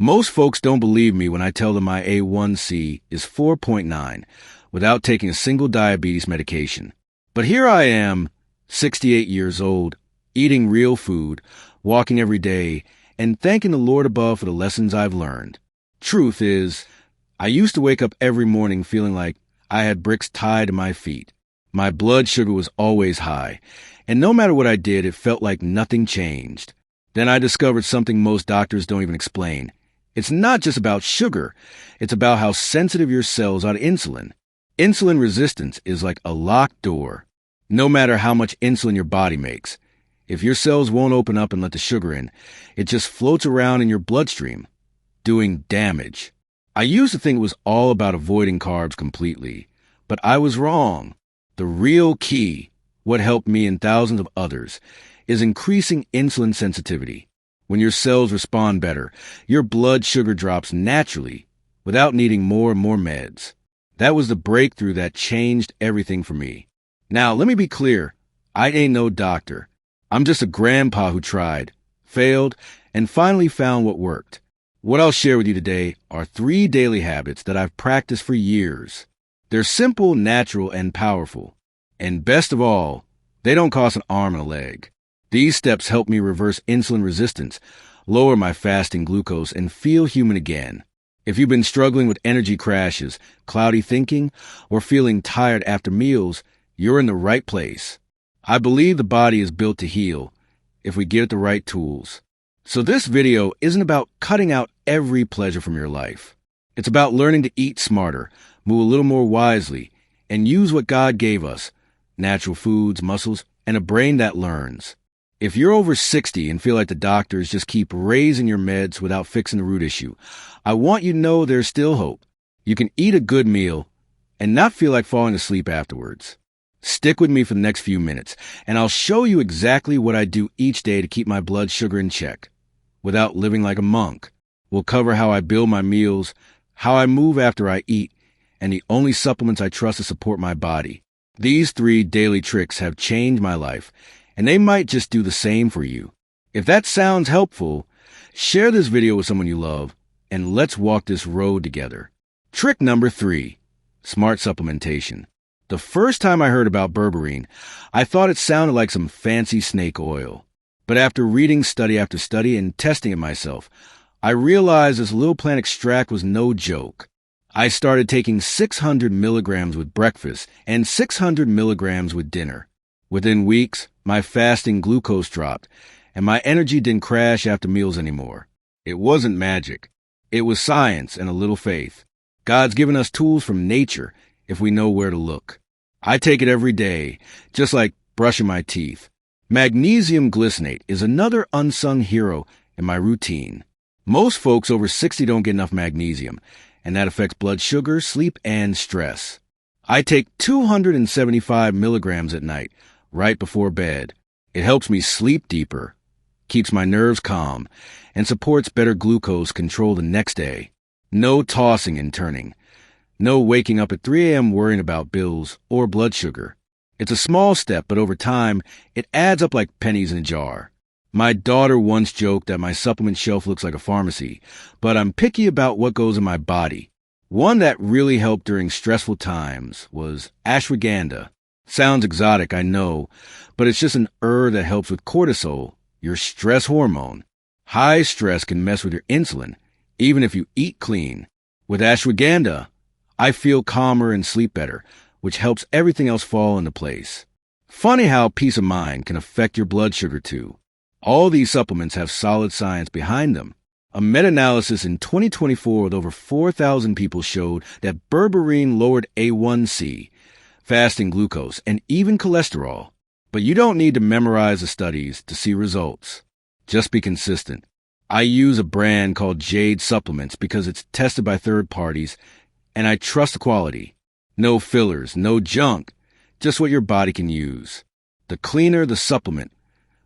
Most folks don't believe me when I tell them my A1C is 4.9 without taking a single diabetes medication. But here I am, 68 years old, eating real food, walking every day, and thanking the Lord above for the lessons I've learned. Truth is, I used to wake up every morning feeling like I had bricks tied to my feet. My blood sugar was always high, and no matter what I did, it felt like nothing changed. Then I discovered something most doctors don't even explain. It's not just about sugar. It's about how sensitive your cells are to insulin. Insulin resistance is like a locked door. No matter how much insulin your body makes, if your cells won't open up and let the sugar in, it just floats around in your bloodstream, doing damage. I used to think it was all about avoiding carbs completely, but I was wrong. The real key, what helped me and thousands of others, is increasing insulin sensitivity. When your cells respond better, your blood sugar drops naturally without needing more and more meds. That was the breakthrough that changed everything for me. Now, let me be clear. I ain't no doctor. I'm just a grandpa who tried, failed, and finally found what worked. What I'll share with you today are 3 daily habits that I've practiced for years. They're simple, natural, and powerful. And best of all, they don't cost an arm and a leg. These steps help me reverse insulin resistance, lower my fasting glucose, and feel human again. If you've been struggling with energy crashes, cloudy thinking, or feeling tired after meals, you're in the right place. I believe the body is built to heal if we give it the right tools. So this video isn't about cutting out every pleasure from your life. It's about learning to eat smarter, move a little more wisely, and use what God gave us, natural foods, muscles, and a brain that learns. If you're over 60 and feel like the doctors just keep raising your meds without fixing the root issue, I want you to know there's still hope. You can eat a good meal and not feel like falling asleep afterwards. Stick with me for the next few minutes, and I'll show you exactly what I do each day to keep my blood sugar in check without living like a monk. We'll cover how I build my meals, how I move after I eat, and the only supplements I trust to support my body. These 3 daily tricks have changed my life, and they might just do the same for you. If that sounds helpful, share this video with someone you love, and let's walk this road together. Trick number 3, smart supplementation. The first time I heard about berberine, I thought it sounded like some fancy snake oil. But after reading study after study and testing it myself, I realized this little plant extract was no joke. I started taking 600 milligrams with breakfast and 600 milligrams with dinner. Within weeks, my fasting glucose dropped, and my energy didn't crash after meals anymore. It wasn't magic. It was science and a little faith. God's given us tools from nature if we know where to look. I take it every day, just like brushing my teeth. Magnesium glycinate is another unsung hero in my routine. Most folks over 60 don't get enough magnesium, and that affects blood sugar, sleep, and stress. I take 275 milligrams at night, right before bed. It helps me sleep deeper, keeps my nerves calm, and supports better glucose control the next day. No tossing and turning. No waking up at 3 a.m. worrying about bills or blood sugar. It's a small step, but over time, it adds up like pennies in a jar. My daughter once joked that my supplement shelf looks like a pharmacy, but I'm picky about what goes in my body. One that really helped during stressful times was ashwagandha. Sounds exotic, I know, but it's just an herb that helps with cortisol, your stress hormone. High stress can mess with your insulin, even if you eat clean. With ashwagandha, I feel calmer and sleep better, which helps everything else fall into place. Funny how peace of mind can affect your blood sugar too. All these supplements have solid science behind them. A meta-analysis in 2024 with over 4,000 people showed that berberine lowered A1C, fasting glucose, and even cholesterol. But you don't need to memorize the studies to see results. Just be consistent. I use a brand called Jade Supplements because it's tested by third parties, and I trust the quality. No fillers, no junk, just what your body can use. The cleaner the supplement,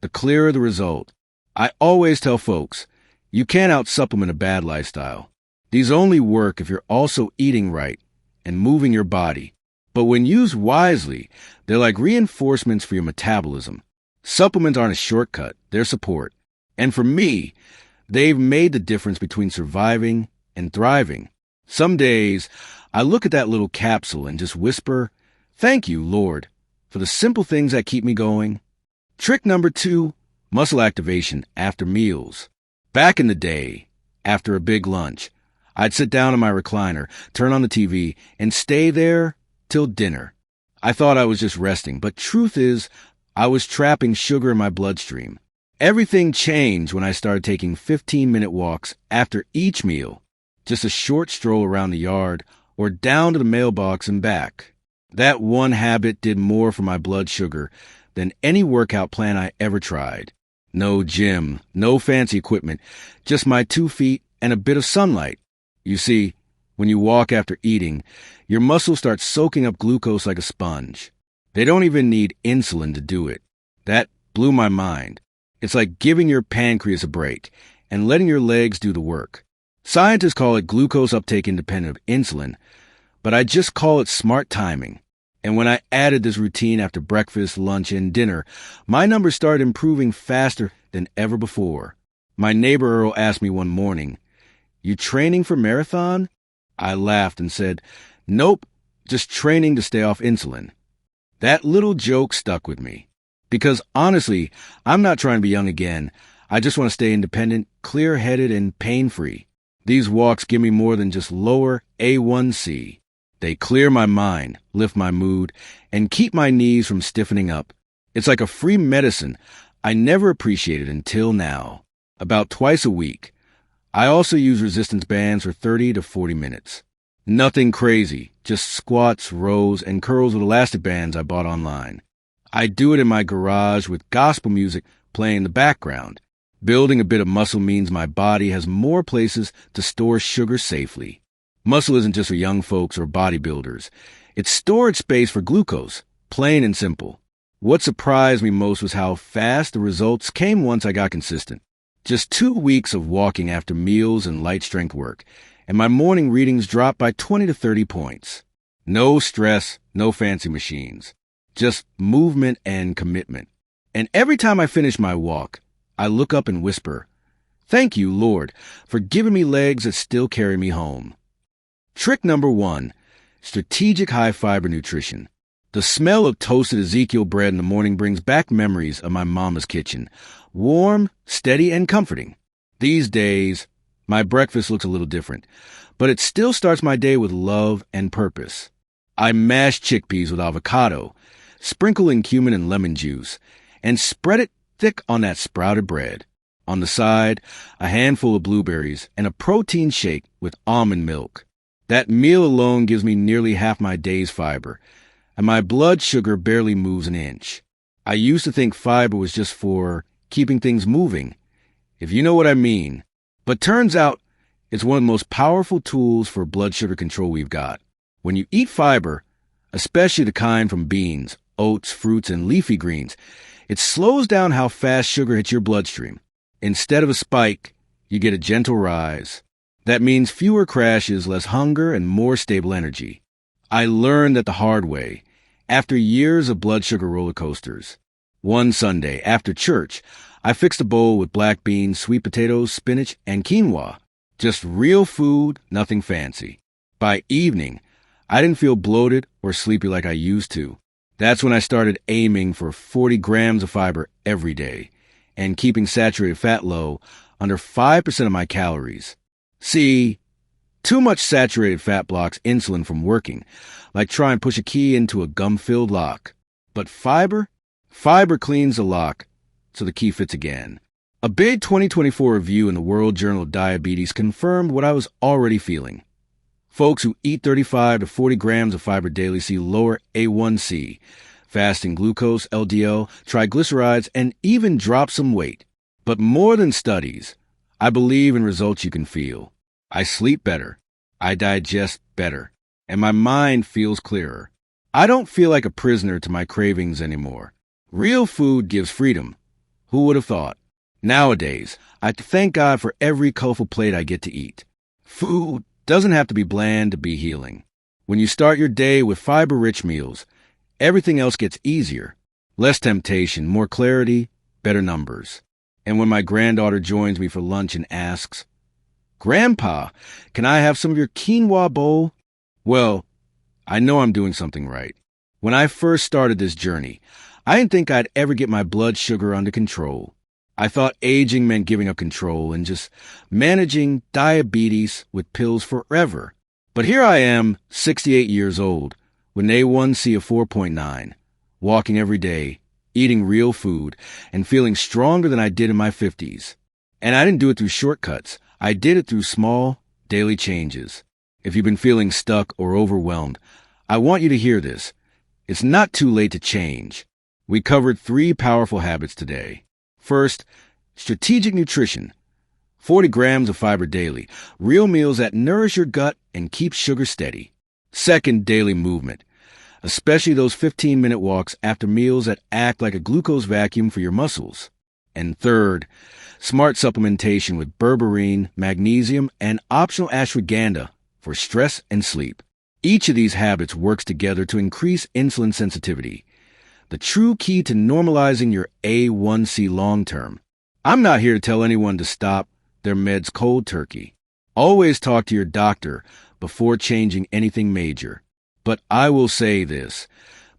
the clearer the result. I always tell folks, you can't out-supplement a bad lifestyle. These only work if you're also eating right and moving your body. But when used wisely, they're like reinforcements for your metabolism. Supplements aren't a shortcut, they're support. And for me, They've made the difference between surviving and thriving. Some days, I look at that little capsule and just whisper, "Thank you, Lord, for the simple things that keep me going." Trick number 2, muscle activation after meals. Back in the day, after a big lunch, I'd sit down in my recliner, turn on the TV, and stay there till dinner. I thought I was just resting, but truth is, I was trapping sugar in my bloodstream. Everything changed when I started taking 15-minute walks after each meal, just a short stroll around the yard or down to the mailbox and back. That one habit did more for my blood sugar than any workout plan I ever tried. No gym, no fancy equipment, just my 2 feet and a bit of sunlight. You see, when you walk after eating, your muscles start soaking up glucose like a sponge. They don't even need insulin to do it. That blew my mind. It's like giving your pancreas a break and letting your legs do the work. Scientists call it glucose uptake independent of insulin, but I just call it smart timing. And when I added this routine after breakfast, lunch, and dinner, my numbers started improving faster than ever before. My neighbor Earl asked me one morning, "You training for marathon?" I laughed and said, "Nope, just training to stay off insulin." That little joke stuck with me. Because honestly, I'm not trying to be young again. I just want to stay independent, clear-headed, and pain-free. These walks give me more than just lower A1C. They clear my mind, lift my mood, and keep my knees from stiffening up. It's like a free medicine I never appreciated until now. About twice a week. I also use resistance bands for 30 to 40 minutes. Nothing crazy, just squats, rows, and curls with elastic bands I bought online. I do it in my garage with gospel music playing in the background. Building a bit of muscle means my body has more places to store sugar safely. Muscle isn't just for young folks or bodybuilders. It's storage space for glucose, plain and simple. What surprised me most was how fast the results came once I got consistent. Just 2 weeks of walking after meals and light strength work, and my morning readings dropped by 20 to 30 points. No stress, no fancy machines. Just movement and commitment. And every time I finish my walk, I look up and whisper, "Thank you, Lord, for giving me legs that still carry me home." Trick number 1, strategic high-fiber nutrition. The smell of toasted Ezekiel bread in the morning brings back memories of my mama's kitchen. Warm, steady, and comforting. These days, my breakfast looks a little different, but it still starts my day with love and purpose. I mash chickpeas with avocado, sprinkle in cumin and lemon juice, and spread it thick on that sprouted bread. On the side, a handful of blueberries and a protein shake with almond milk. That meal alone gives me nearly half my day's fiber, and my blood sugar barely moves an inch. I used to think fiber was just for keeping things moving, if you know what I mean. But turns out, it's one of the most powerful tools for blood sugar control we've got. When you eat fiber, especially the kind from beans, oats, fruits, and leafy greens, it slows down how fast sugar hits your bloodstream. Instead of a spike, you get a gentle rise. That means fewer crashes, less hunger, and more stable energy. I learned that the hard way, after years of blood sugar roller coasters. One Sunday, after church, I fixed a bowl with black beans, sweet potatoes, spinach, and quinoa. Just real food, nothing fancy. By evening, I didn't feel bloated or sleepy like I used to. That's when I started aiming for 40 grams of fiber every day and keeping saturated fat low, under 5% of my calories. See, too much saturated fat blocks insulin from working, like trying to push a key into a gum-filled lock. But fiber cleans the lock so the key fits again. A big 2024 review in the World Journal of Diabetes confirmed what I was already feeling. Folks who eat 35 to 40 grams of fiber daily see lower A1C, fasting glucose, LDL, triglycerides, and even drop some weight. But more than studies, I believe in results you can feel. I sleep better, I digest better, and my mind feels clearer. I don't feel like a prisoner to my cravings anymore. Real food gives freedom. Who would have thought? Nowadays, I thank God for every colorful plate I get to eat. Food doesn't have to be bland to be healing. When you start your day with fiber-rich meals, everything else gets easier. Less temptation, more clarity, better numbers. And when my granddaughter joins me for lunch and asks, "Grandpa, can I have some of your quinoa bowl?" Well, I know I'm doing something right. When I first started this journey, I didn't think I'd ever get my blood sugar under control. I thought aging meant giving up control and just managing diabetes with pills forever. But here I am, 68 years old, with an A1C of 4.9, walking every day, eating real food, and feeling stronger than I did in my 50s. And I didn't do it through shortcuts. I did it through small, daily changes. If you've been feeling stuck or overwhelmed, I want you to hear this. It's not too late to change. We covered 3 powerful habits today. First, strategic nutrition. 40 grams of fiber daily, real meals that nourish your gut and keep sugar steady. Second, daily movement, especially those 15-minute walks after meals that act like a glucose vacuum for your muscles. And third, smart supplementation with berberine, magnesium, and optional ashwagandha for stress and sleep. Each of these habits works together to increase insulin sensitivity, the true key to normalizing your A1C long-term. I'm not here to tell anyone to stop their meds cold turkey. Always talk to your doctor before changing anything major. But I will say this,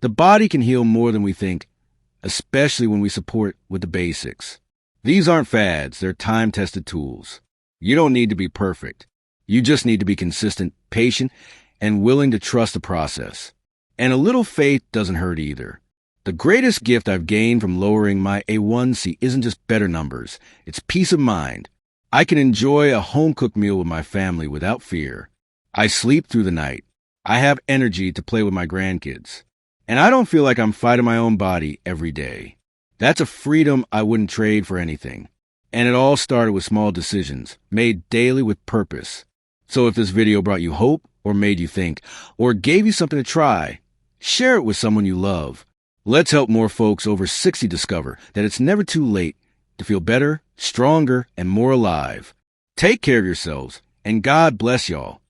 the body can heal more than we think, especially when we support with the basics. These aren't fads, they're time-tested tools. You don't need to be perfect. You just need to be consistent, patient, and willing to trust the process. And a little faith doesn't hurt either. The greatest gift I've gained from lowering my A1C isn't just better numbers, it's peace of mind. I can enjoy a home-cooked meal with my family without fear. I sleep through the night. I have energy to play with my grandkids. And I don't feel like I'm fighting my own body every day. That's a freedom I wouldn't trade for anything. And it all started with small decisions, made daily with purpose. So if this video brought you hope, or made you think, or gave you something to try, share it with someone you love. Let's help more folks over 60 discover that it's never too late to feel better, stronger, and more alive. Take care of yourselves, and God bless y'all.